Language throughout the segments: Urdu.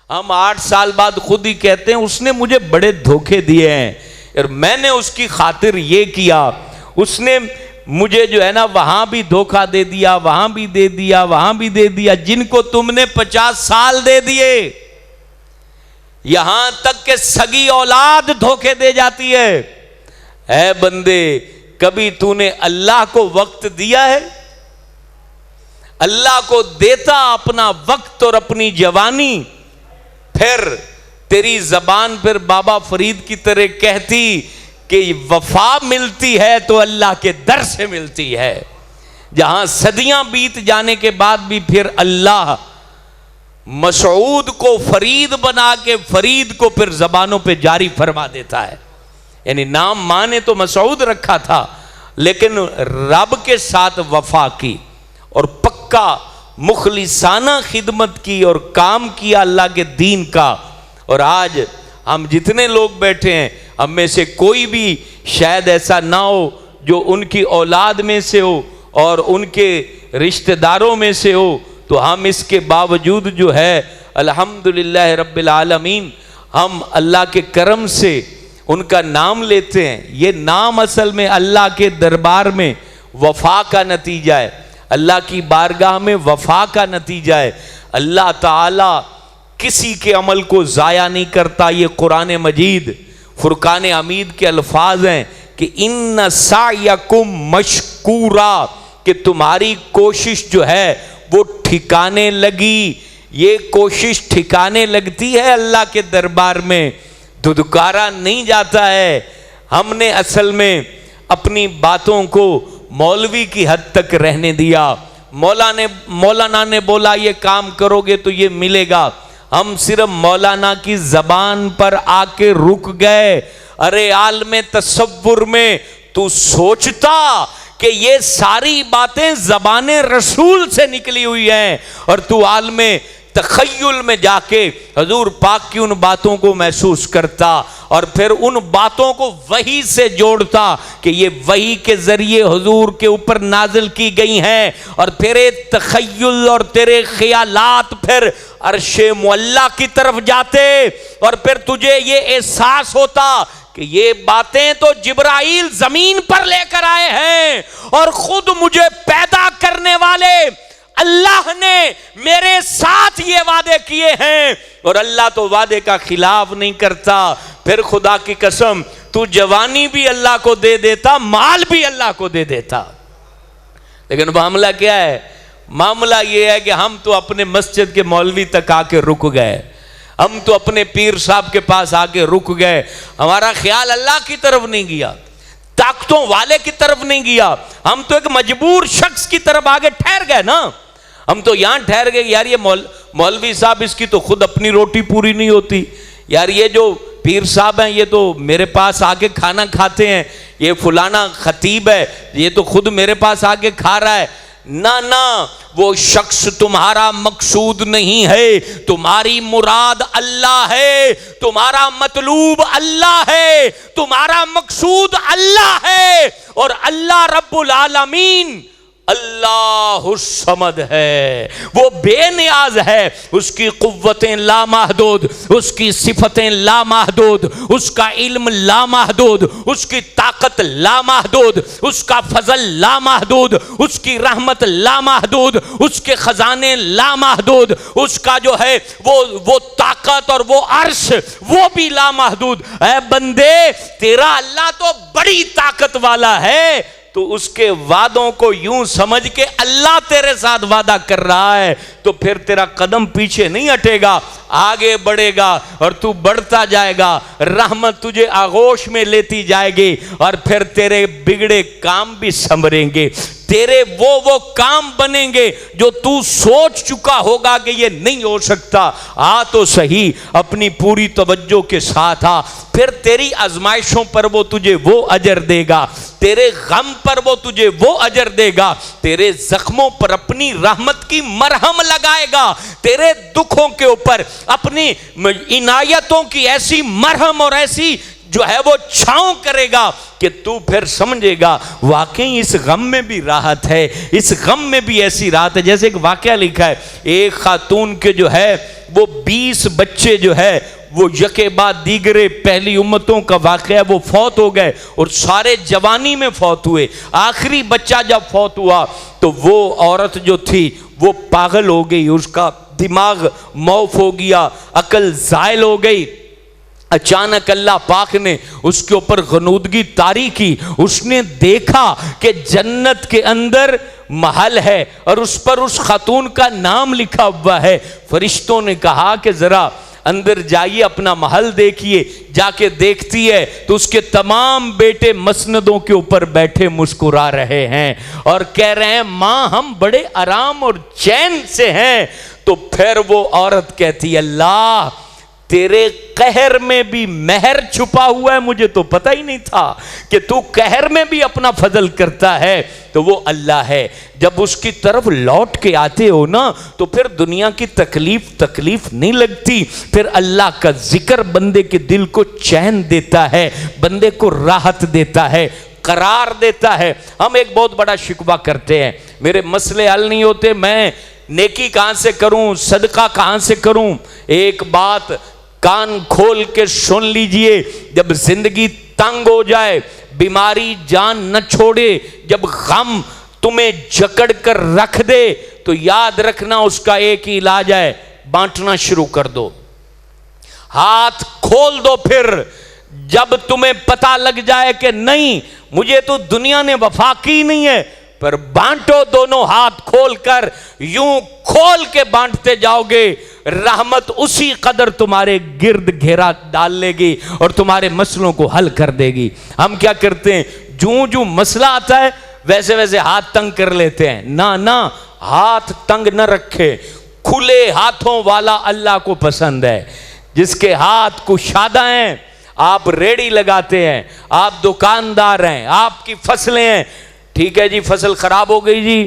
ہم 8 سال بعد خود ہی کہتے ہیں اس نے مجھے بڑے دھوکے دیے ہیں اور میں نے اس کی خاطر یہ کیا، اس نے مجھے جو ہے نا وہاں بھی دھوکہ دے دیا، وہاں بھی دے دیا، وہاں بھی دے دیا، جن کو تم نے 50 سال دے دیے، یہاں تک کہ سگی اولاد دھوکے دے جاتی ہے۔ اے بندے، کبھی تو نے اللہ کو وقت دیا ہے؟ اللہ کو دیتا اپنا وقت اور اپنی جوانی، پھر تیری زبان پر بابا فرید کی طرح کہتی کہ وفا ملتی ہے تو اللہ کے در سے ملتی ہے، جہاں صدیاں بیت جانے کے بعد بھی پھر اللہ مسعود کو فرید بنا کے فرید کو پھر زبانوں پہ جاری فرما دیتا ہے۔ یعنی نام ماں نے تو مسعود رکھا تھا، لیکن رب کے ساتھ وفا کی اور پکا مخلصانہ خدمت کی اور کام کیا اللہ کے دین کا۔ اور آج ہم جتنے لوگ بیٹھے ہیں، ہم میں سے کوئی بھی شاید ایسا نہ ہو جو ان کی اولاد میں سے ہو اور ان کے رشتہ داروں میں سے ہو، تو ہم اس کے باوجود جو ہے الحمدللہ رب العالمین ہم اللہ کے کرم سے ان کا نام لیتے ہیں۔ یہ نام اصل میں اللہ کے دربار میں وفا کا نتیجہ ہے، اللہ کی بارگاہ میں وفا کا نتیجہ ہے۔ اللہ تعالی کسی کے عمل کو ضائع نہیں کرتا۔ یہ قرآن مجید فرقان حمید کے الفاظ ہیں کہ ان سعیکم مشکورا، کہ تمہاری کوشش جو ہے وہ ٹھکانے لگی۔ یہ کوشش ٹھکانے لگتی ہے اللہ کے دربار میں، دھدکارا نہیں جاتا ہے۔ ہم نے اصل میں اپنی باتوں کو مولوی کی حد تک رہنے دیا۔ مولانا نے بولا یہ کام کرو گے تو یہ ملے گا، ہم صرف مولانا کی زبان پر آ کے رک گئے۔ ارے عالم تصور میں تو سوچتا کہ یہ ساری باتیں زبان رسول سے نکلی ہوئی ہیں، اور تو عالم تخیل میں جا کے حضور پاک کی ان باتوں کو محسوس کرتا اور پھر ان باتوں کو وحی سے جوڑتا کہ یہ وحی کے ذریعے حضور کے اوپر نازل کی گئی ہیں، اور تیرے تخیل اور تیرے خیالات پھر عرش معلیٰ کی طرف جاتے، اور پھر تجھے یہ احساس ہوتا کہ یہ باتیں تو جبرائیل زمین پر لے کر آئے ہیں، اور خود مجھے پیدا کرنے والے اللہ نے میرے ساتھ یہ وعدے کیے ہیں، اور اللہ تو وعدے کا خلاف نہیں کرتا۔ پھر خدا کی قسم تو جوانی بھی اللہ کو دے دیتا، مال بھی اللہ کو دے دیتا، لیکن معاملہ کیا ہے؟ معاملہ یہ ہے کہ ہم تو اپنے مسجد کے مولوی تک آ کے رک گئے، ہم تو اپنے پیر صاحب کے پاس آ کے رک گئے، ہمارا خیال اللہ کی طرف نہیں گیا، طاقتوں والے کی طرف نہیں گیا، ہم تو ایک مجبور شخص کی طرف آگے ٹھہر گئے نا۔ ہم تو یہاں ٹھہر گئے یار یہ مولوی صاحب اس کی تو خود اپنی روٹی پوری نہیں ہوتی، یار یہ جو پیر صاحب ہیں یہ تو میرے پاس آ کے کھانا کھاتے ہیں، یہ فلانا خطیب ہے یہ تو خود میرے پاس آ کے کھا رہا ہے۔ نہ وہ شخص تمہارا مقصود نہیں ہے، تمہاری مراد اللہ ہے، تمہارا مطلوب اللہ ہے، تمہارا مقصود اللہ ہے، اور اللہ رب العالمین اللہ الصمد ہے، وہ بے نیاز ہے، اس کی قوتیں لامحدود، اس کی صفتیں لامحدود، اس کا علم لامحدود، اس کی طاقت لامحدود، اس کا فضل لامحدود، اس کی رحمت لامحدود، اس کے خزانے لامحدود، اس کا جو ہے وہ طاقت اور وہ عرش وہ بھی لامحدود۔ اے بندے، تیرا اللہ تو بڑی طاقت والا ہے، تو اس کے وعدوں کو یوں سمجھ کے اللہ تیرے ساتھ وعدہ کر رہا ہے تو پھر تیرا قدم پیچھے نہیں ہٹے گا، آگے بڑھے گا اور تو بڑھتا جائے گا، رحمت تجھے آغوش میں لیتی جائے گی، اور پھر تیرے بگڑے کام بھی سنوریں گے، تیرے وہ کام بنیں گے جو تو سوچ چکا ہوگا کہ یہ نہیں ہو سکتا۔ آ تو صحیح، اپنی پوری توجہ کے ساتھ آ، پھر تیری آزمائشوں پر وہ تجھے وہ اجر دے گا، تیرے غم پر وہ تجھے وہ اجر دے گا، تیرے زخموں پر اپنی رحمت کی مرہم لگائے گا، تیرے دکھوں کے اوپر اپنی عنایتوں کی ایسی مرہم اور ایسی جو ہے وہ چھاؤں کرے گا کہ تو پھر سمجھے گا واقعی اس غم میں بھی راحت ہے، اس غم میں بھی ایسی راحت ہے۔ جیسے ایک واقعہ لکھا ہے، ایک خاتون کے جو ہے وہ 20 بچے جو ہے وہ یکے بعد دیگرے، پہلی امتوں کا واقعہ، وہ فوت ہو گئے اور سارے جوانی میں فوت ہوئے۔ آخری بچہ جب فوت ہوا تو وہ عورت جو تھی وہ پاگل ہو گئی، اس کا دماغ موف ہو گیا، عقل زائل ہو گئی۔ اچانک اللہ پاک نے اس کے اوپر غنودگی طاری کی، اس نے دیکھا کہ جنت کے اندر محل ہے اور اس پر اس خاتون کا نام لکھا ہوا ہے۔ فرشتوں نے کہا کہ ذرا اندر جائیے، اپنا محل دیکھیے۔ جا کے دیکھتی ہے تو اس کے تمام بیٹے مسندوں کے اوپر بیٹھے مسکرا رہے ہیں اور کہہ رہے ہیں ماں ہم بڑے آرام اور چین سے ہیں۔ تو پھر وہ عورت کہتی اللہ تیرے قہر میں بھی مہر چھپا ہوا ہے، مجھے تو پتہ ہی نہیں تھا کہ تو قہر میں بھی اپنا فضل کرتا ہے۔ تو وہ اللہ ہے، جب اس کی طرف لوٹ کے آتے ہو نا تو پھر دنیا کی تکلیف نہیں لگتی، پھر اللہ کا ذکر بندے کے دل کو چین دیتا ہے، بندے کو راحت دیتا ہے، قرار دیتا ہے۔ ہم ایک بہت بڑا شکوہ کرتے ہیں، میرے مسئلے حل نہیں ہوتے، میں نیکی کہاں سے کروں، صدقہ کہاں سے کروں۔ ایک بات کان کھول کے سن لیجئے، جب زندگی تنگ ہو جائے، بیماری جان نہ چھوڑے، جب غم تمہیں جکڑ کر رکھ دے تو یاد رکھنا اس کا ایک ہی علاج ہے، بانٹنا شروع کر دو، ہاتھ کھول دو۔ پھر جب تمہیں پتہ لگ جائے کہ نہیں مجھے تو دنیا نے وفا کی نہیں ہے، پر بانٹو دونوں ہاتھ کھول کر، یوں کھول کے بانٹتے جاؤ گے، رحمت اسی قدر تمہارے گرد گھیرا ڈال لے گی اور تمہارے مسئلوں کو حل کر دے گی۔ ہم کیا کرتے ہیں، جو مسئلہ آتا ہے ویسے ویسے ہاتھ تنگ کر لیتے ہیں۔ نہ ہاتھ تنگ نہ رکھے، کھلے ہاتھوں والا اللہ کو پسند ہے۔ جس کے ہاتھ کشادہ ہیں، آپ ریڑی لگاتے ہیں، آپ دکاندار ہیں، آپ کی فصلیں ہیں، ٹھیک ہے جی فصل خراب ہو گئی جی،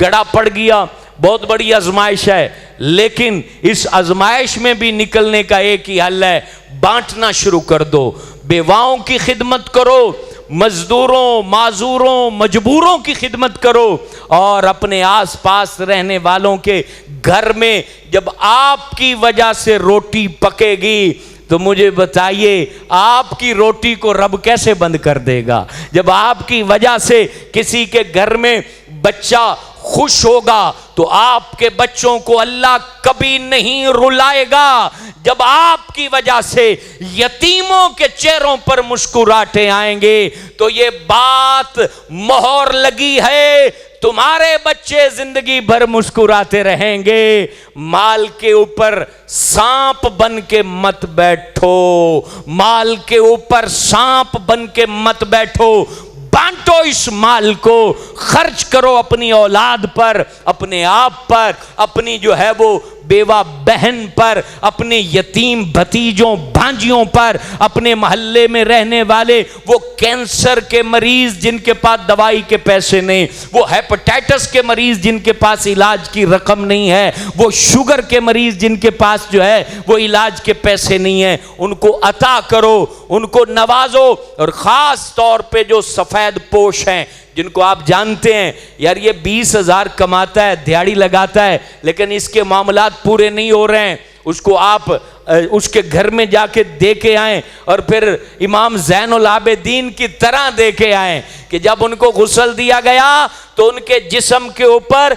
گڑا پڑ گیا، بہت بڑی آزمائش ہے، لیکن اس آزمائش میں بھی نکلنے کا ایک ہی حل ہے، بانٹنا شروع کر دو۔ بیواؤں کی خدمت کرو، مزدوروں، معذوروں، مجبوروں کی خدمت کرو، اور اپنے آس پاس رہنے والوں کے گھر میں جب آپ کی وجہ سے روٹی پکے گی تو مجھے بتائیے آپ کی روٹی کو رب کیسے بند کر دے گا؟ جب آپ کی وجہ سے کسی کے گھر میں بچہ خوش ہوگا تو آپ کے بچوں کو اللہ کبھی نہیں رلائے گا۔ جب آپ کی وجہ سے یتیموں کے چہروں پر مسکراہٹیں آئیں گے تو یہ بات مہر لگی ہے، تمہارے بچے زندگی بھر مسکراتے رہیں گے۔ مال کے اوپر سانپ بن کے مت بیٹھو، مال کے اوپر سانپ بن کے مت بیٹھو، بانٹو اس مال کو، خرچ کرو اپنی اولاد پر، اپنے آپ پر، اپنی جو ہے وہ بیوہ بہن پر، اپنے یتیم بھتیجوں بھانجیوں پر، اپنے محلے میں رہنے والے وہ کینسر کے مریض جن کے پاس دوائی کے پیسے نہیں، وہ ہیپاٹائٹس کے مریض جن کے پاس علاج کی رقم نہیں ہے، وہ شوگر کے مریض جن کے پاس جو ہے وہ علاج کے پیسے نہیں ہیں، ان کو عطا کرو، ان کو نوازو۔ اور خاص طور پہ جو سفید پوش ہیں، جن کو آپ جانتے ہیں یار یہ 20,000 کماتا ہے، دیہڑی لگاتا ہے، لیکن اس کے معاملات پورے نہیں ہو رہے ہیں، اس کو آپ اس کے گھر میں جا کے دے کے آئیں اور پھر امام زین العابدین کی طرح دے کے آئیں کہ جب ان کو غسل دیا گیا تو ان کے جسم کے اوپر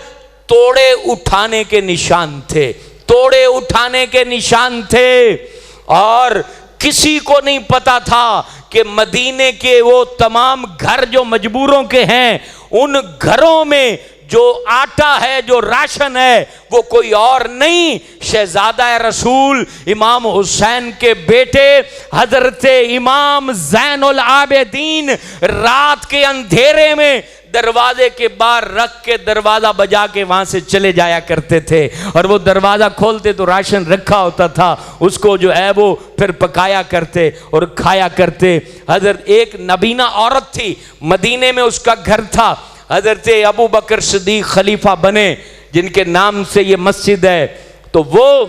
توڑے اٹھانے کے نشان تھے، توڑے اٹھانے کے نشان تھے، اور کسی کو نہیں پتا تھا کہ مدینے کے وہ تمام گھر جو مجبوروں کے ہیں، ان گھروں میں جو آٹا ہے، جو راشن ہے، وہ کوئی اور نہیں، شہزادہ رسول امام حسین کے بیٹے حضرت امام زین العابدین رات کے اندھیرے میں دروازے کے باہر رکھ کے دروازہ بجا کے وہاں سے چلے جایا کرتے تھے، اور وہ دروازہ کھولتے تو راشن رکھا ہوتا تھا، اس کو جو ہے وہ پھر پکایا کرتے اور کھایا کرتے۔ حضرت ایک نبینا عورت تھی، مدینے میں اس کا گھر تھا، حضرت ابو بکر صدیق خلیفہ بنے جن کے نام سے یہ مسجد ہے، تو وہ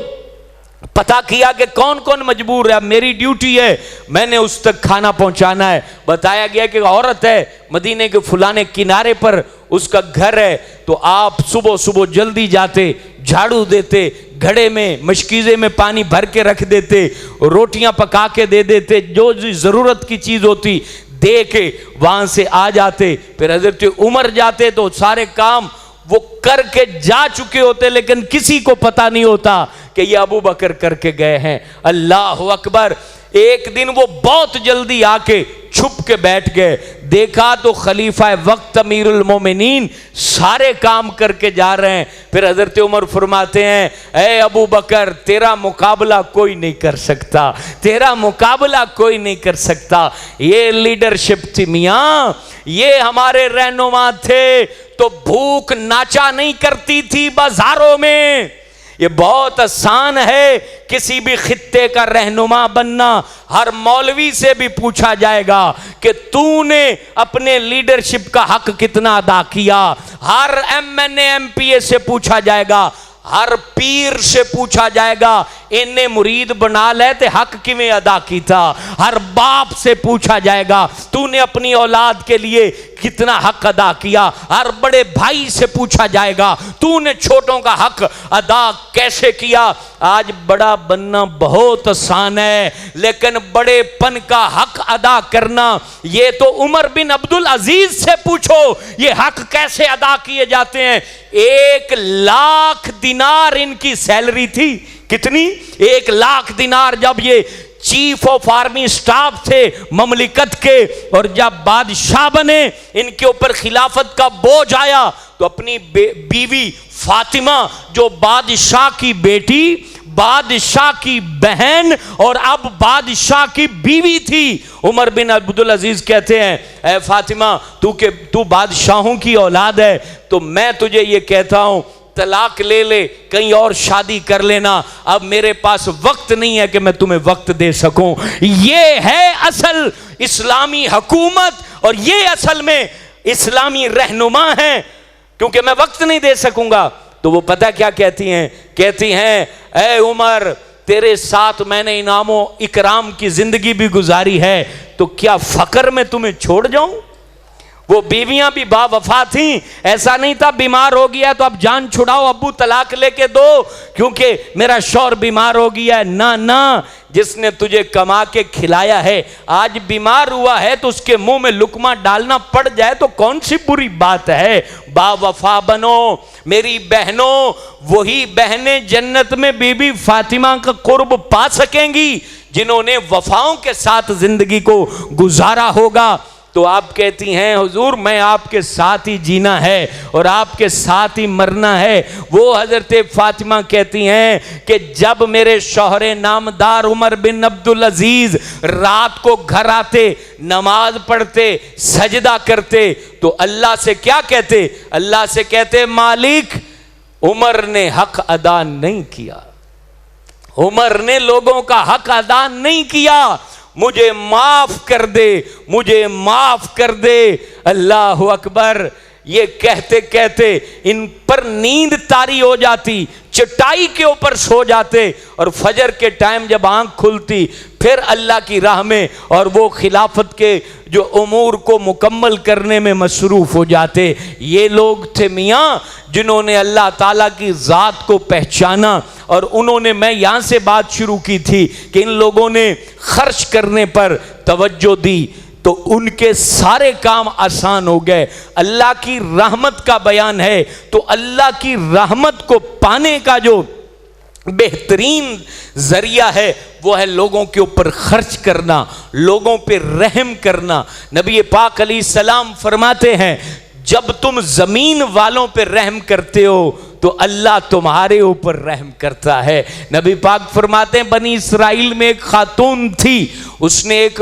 پتا کیا کہ کون کون مجبور ہے، میری ڈیوٹی ہے، میں نے اس تک کھانا پہنچانا ہے۔ بتایا گیا کہ عورت ہے مدینے کے فلانے کنارے پر اس کا گھر ہے، تو آپ صبح صبح جلدی جاتے، جھاڑو دیتے، گھڑے میں مشکیزے میں پانی بھر کے رکھ دیتے، روٹیاں پکا کے دے دیتے، جو ضرورت کی چیز ہوتی دے کے وہاں سے آ جاتے۔ پھر حضرت عمر جاتے تو سارے کام وہ کر کے جا چکے ہوتے، لیکن کسی کو پتا نہیں ہوتا کہ یہ ابو بکر کر کے گئے ہیں۔ اللہ اکبر۔ ایک دن وہ بہت جلدی آ کے چھپ کے بیٹھ گئے، دیکھا تو خلیفہ وقت امیر المومنین سارے کام کر کے جا رہے ہیں۔ پھر حضرت عمر فرماتے ہیں اے ابو بکر تیرا مقابلہ کوئی نہیں کر سکتا، تیرا مقابلہ کوئی نہیں کر سکتا۔ یہ لیڈرشپ تھی میاں، یہ ہمارے رہنما تھے تو بھوک ناچا نہیں کرتی تھی بازاروں میں۔ یہ بہت آسان ہے کسی بھی خطے کا رہنما بننا۔ ہر مولوی سے بھی پوچھا جائے گا کہ تو نے اپنے لیڈرشپ کا حق کتنا ادا کیا، ہر M N A M P A سے پوچھا جائے گا، ہر پیر سے پوچھا جائے گا انہیں مرید بنا لے تے حق کیویں ادا کیتا، ہر باپ سے پوچھا جائے گا تو نے اپنی اولاد کے لیے کتنا حق ادا کیا، ہر بڑے بھائی سے پوچھا جائے گا تو نے چھوٹوں کا حق ادا کیسے کیا۔ آج بڑا بننا بہت آسان ہے، لیکن بڑے پن کا حق ادا کرنا یہ تو عمر بن عبدالعزیز سے پوچھو یہ حق کیسے ادا کیے جاتے ہیں۔ 1,00,000 دینار ان کی سیلری تھی۔ کتنی؟ 1,00,000 دینار۔ جب یہ چیف آف آرمی سٹاف تھے مملکت کے، اور جب بادشاہ بنے ان کے اوپر خلافت کا بوجھ آیا تو اپنی بیوی فاطمہ جو بادشاہ کی بیٹی، بادشاہ کی بہن اور اب بادشاہ کی بیوی تھی، عمر بن عبدالعزیز کہتے ہیں اے فاطمہ تو بادشاہوں کی اولاد ہے تو میں تجھے یہ کہتا ہوں طلاق لے لے، کہیں اور شادی کر لینا، اب میرے پاس وقت نہیں ہے کہ میں تمہیں وقت دے سکوں۔ یہ ہے اصل اسلامی حکومت اور یہ اصل میں اسلامی رہنما ہیں، کیونکہ میں وقت نہیں دے سکوں گا۔ تو وہ پتہ کیا کہتی ہیں اے عمر تیرے ساتھ میں نے انعام و اکرام کی زندگی بھی گزاری ہے تو کیا فقر میں تمہیں چھوڑ جاؤں؟ وہ بیویاں بھی با وفا تھیں، ایسا نہیں تھا بیمار ہو گیا تو اب جان چھڑاؤ ابو طلاق لے کے دو کیونکہ میرا شوہر بیمار ہو گیا ہے۔ نہ، جس نے تجھے کما کے کھلایا ہے آج بیمار ہوا ہے تو اس کے منہ میں لقمہ ڈالنا پڑ جائے تو کون سی بری بات ہے۔ با وفا بنو میری بہنوں، وہی بہنیں جنت میں بی بی فاطمہ کا قرب پا سکیں گی جنہوں نے وفاؤں کے ساتھ زندگی کو گزارا ہوگا۔ تو آپ کہتی ہیں حضور میں آپ کے ساتھ ہی جینا ہے اور آپ کے ساتھ ہی مرنا ہے۔ وہ حضرت فاطمہ کہتی ہیں کہ جب میرے شوہر نامدار عمر بن عبدالعزیز رات کو گھر آتے، نماز پڑھتے، سجدہ کرتے تو اللہ سے کیا کہتے؟ اللہ سے کہتے مالک عمر نے حق ادا نہیں کیا، عمر نے لوگوں کا حق ادا نہیں کیا، مجھے معاف کر دے، مجھے معاف کر دے۔ اللہ اکبر۔ یہ کہتے کہتے ان پر نیند طاری ہو جاتی، چٹائی کے اوپر سو جاتے اور فجر کے ٹائم جب آنکھ کھلتی پھر اللہ کی راہ میں اور وہ خلافت کے جو امور کو مکمل کرنے میں مصروف ہو جاتے۔ یہ لوگ تھے میاں جنہوں نے اللہ تعالیٰ کی ذات کو پہچانا، اور انہوں نے، میں یہاں سے بات شروع کی تھی کہ ان لوگوں نے خرچ کرنے پر توجہ دی تو ان کے سارے کام آسان ہو گئے۔ اللہ کی رحمت کا بیان ہے تو اللہ کی رحمت کو پانے کا جو بہترین ذریعہ ہے وہ ہے لوگوں کے اوپر خرچ کرنا، لوگوں پہ رحم کرنا۔ نبی پاک علیہ السلام فرماتے ہیں جب تم زمین والوں پہ رحم کرتے ہو تو اللہ تمہارے اوپر رحم کرتا ہے۔ نبی پاک فرماتے ہیں بنی اسرائیل میں ایک خاتون تھی، اس نے ایک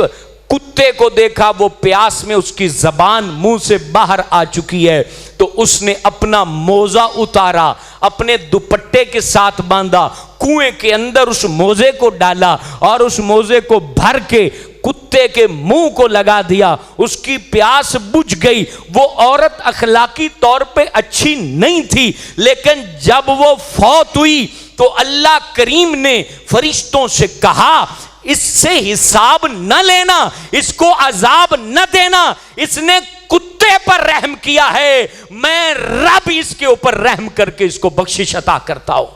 کتے کو دیکھا، وہ پیاس میں اس کی زبان منہ سے باہر آ چکی ہے تو اس نے اپنا موزہ اتارا، اپنے دوپٹے کے ساتھ باندھا، کنویں کے اندر اس موزے کو ڈالا اور اس موزے کو بھر کے کتے کے منہ کو لگا دیا، اس کی پیاس بجھ گئی۔ وہ عورت اخلاقی طور پہ اچھی نہیں تھی، لیکن جب وہ فوت ہوئی تو اللہ کریم نے فرشتوں سے کہا اس سے حساب نہ لینا، اس کو عذاب نہ دینا، اس نے کتے پر رحم کیا ہے، میں رب اس کے اوپر رحم کر کے اس کو بخشش عطا کرتا ہوں۔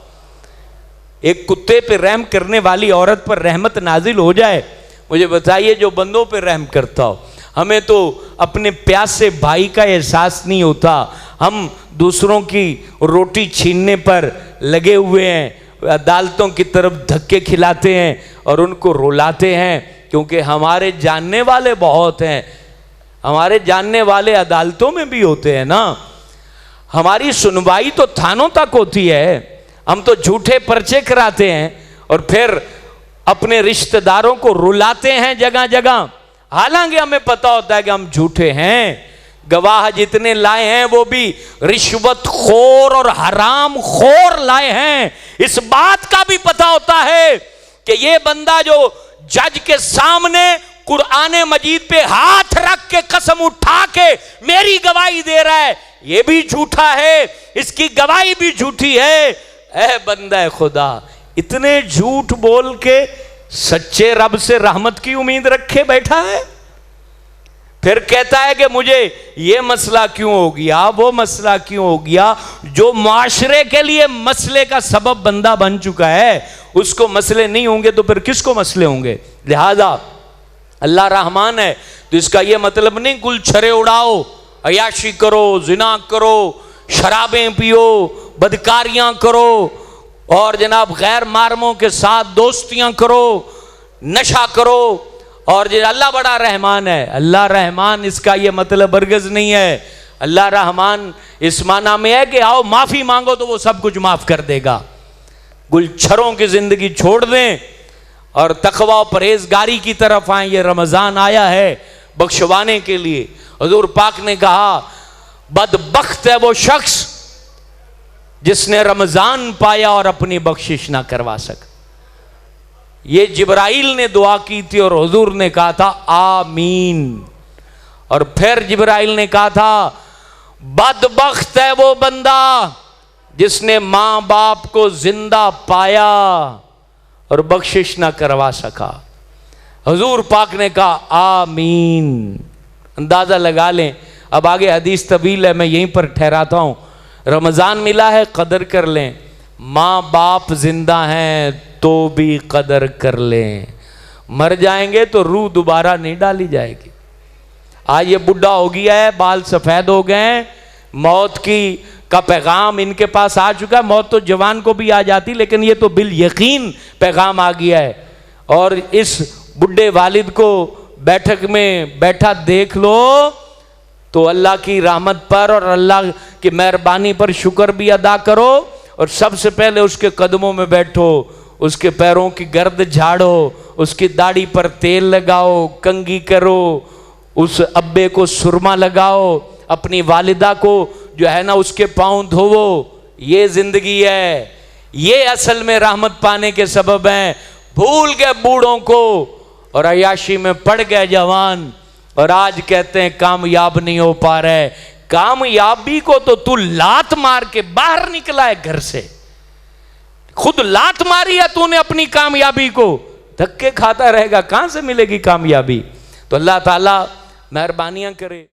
ایک کتے پہ رحم کرنے والی عورت پر رحمت نازل ہو جائے، مجھے بتائیے جو بندوں پہ رحم کرتا ہو۔ ہمیں تو اپنے پیاسے بھائی کا احساس نہیں ہوتا، ہم دوسروں کی روٹی چھیننے پر لگے ہوئے ہیں، عدالتوں کی طرف دھکے کھلاتے ہیں اور ان کو رلاتے ہیں، کیونکہ ہمارے جاننے والے بہت ہیں، ہمارے جاننے والے عدالتوں میں بھی ہوتے ہیں نا، ہماری سنوائی تو تھانوں تک ہوتی ہے، ہم تو جھوٹے پرچے کراتے ہیں اور پھر اپنے رشتہ داروں کو رلاتے ہیں جگہ جگہ، حالانکہ ہمیں پتہ ہوتا ہے کہ ہم جھوٹے ہیں۔ گواہ جتنے لائے ہیں وہ بھی رشوت خور اور حرام خور لائے ہیں۔ اس بات کا بھی پتہ ہوتا ہے کہ یہ بندہ جو جج کے سامنے قرآن مجید پہ ہاتھ رکھ کے قسم اٹھا کے میری گواہی دے رہا ہے، یہ بھی جھوٹا ہے، اس کی گواہی بھی جھوٹی ہے۔ اے بندہ خدا، اتنے جھوٹ بول کے سچے رب سے رحمت کی امید رکھے بیٹھا ہے، پھر کہتا ہے کہ مجھے یہ مسئلہ کیوں ہو گیا، وہ مسئلہ کیوں ہو گیا۔ جو معاشرے کے لیے مسئلے کا سبب بندہ بن چکا ہے، اس کو مسئلے نہیں ہوں گے تو پھر کس کو مسئلے ہوں گے؟ لہذا اللہ رحمان ہے تو اس کا یہ مطلب نہیں گل چھرے اڑاؤ، عیاشی کرو، زنا کرو، شرابیں پیو، بدکاریاں کرو اور جناب غیر محرموں کے ساتھ دوستیاں کرو، نشہ کرو، اور اللہ بڑا رحمان ہے۔ اللہ رحمان اس کا یہ مطلب ہرگز نہیں ہے۔ اللہ رحمان اس معنی میں ہے کہ آؤ معافی مانگو تو وہ سب کچھ معاف کر دے گا۔ گلچھروں کی زندگی چھوڑ دیں اور تقوی و پرہیزگاری کی طرف آئیں، یہ رمضان آیا ہے بخشوانے کے لیے۔ حضور پاک نے کہا بدبخت ہے وہ شخص جس نے رمضان پایا اور اپنی بخشش نہ کروا سکا۔ یہ جبرائیل نے دعا کی تھی اور حضور نے کہا تھا آمین، اور پھر جبرائیل نے کہا تھا بدبخت ہے وہ بندہ جس نے ماں باپ کو زندہ پایا اور بخشش نہ کروا سکا۔ حضور پاک نے کہا آمین۔ اندازہ لگا لیں، اب آگے حدیث طویل ہے، میں یہیں پر ٹھہراتا ہوں۔ رمضان ملا ہے، قدر کر لیں، ماں باپ زندہ ہیں تو بھی قدر کر لیں، مر جائیں گے تو روح دوبارہ نہیں ڈالی جائے گی۔ آج یہ بڈھا ہو گیا ہے، بال سفید ہو گئے ہیں، موت کا پیغام ان کے پاس آ چکا ہے۔ موت تو جوان کو بھی آ جاتی، لیکن یہ تو بالیقین پیغام آ گیا ہے۔ اور اس بڈھے والد کو بیٹھک میں بیٹھا دیکھ لو تو اللہ کی رحمت پر اور اللہ کی مہربانی پر شکر بھی ادا کرو، اور سب سے پہلے اس کے قدموں میں بیٹھو، اس کے پیروں کی گرد جھاڑو، اس کی داڑھی پر تیل لگاؤ، کنگھی کرو، اس ابے کو سرما لگاؤ، اپنی والدہ کو جو ہے نا اس کے پاؤں دھوو۔ یہ زندگی ہے، یہ اصل میں رحمت پانے کے سبب ہیں۔ بھول گئے بوڑھوں کو اور عیاشی میں پڑ گئے جوان، اور آج کہتے ہیں کامیاب نہیں ہو پا رہے۔ کامیابی کو تو لات مار کے باہر نکلا ہے گھر سے، خود لات ماری ہے تو نے اپنی کامیابی کو، دھکے کھاتا رہے گا، کہاں سے ملے گی کامیابی؟ تو اللہ تعالیٰ مہربانیاں کرے۔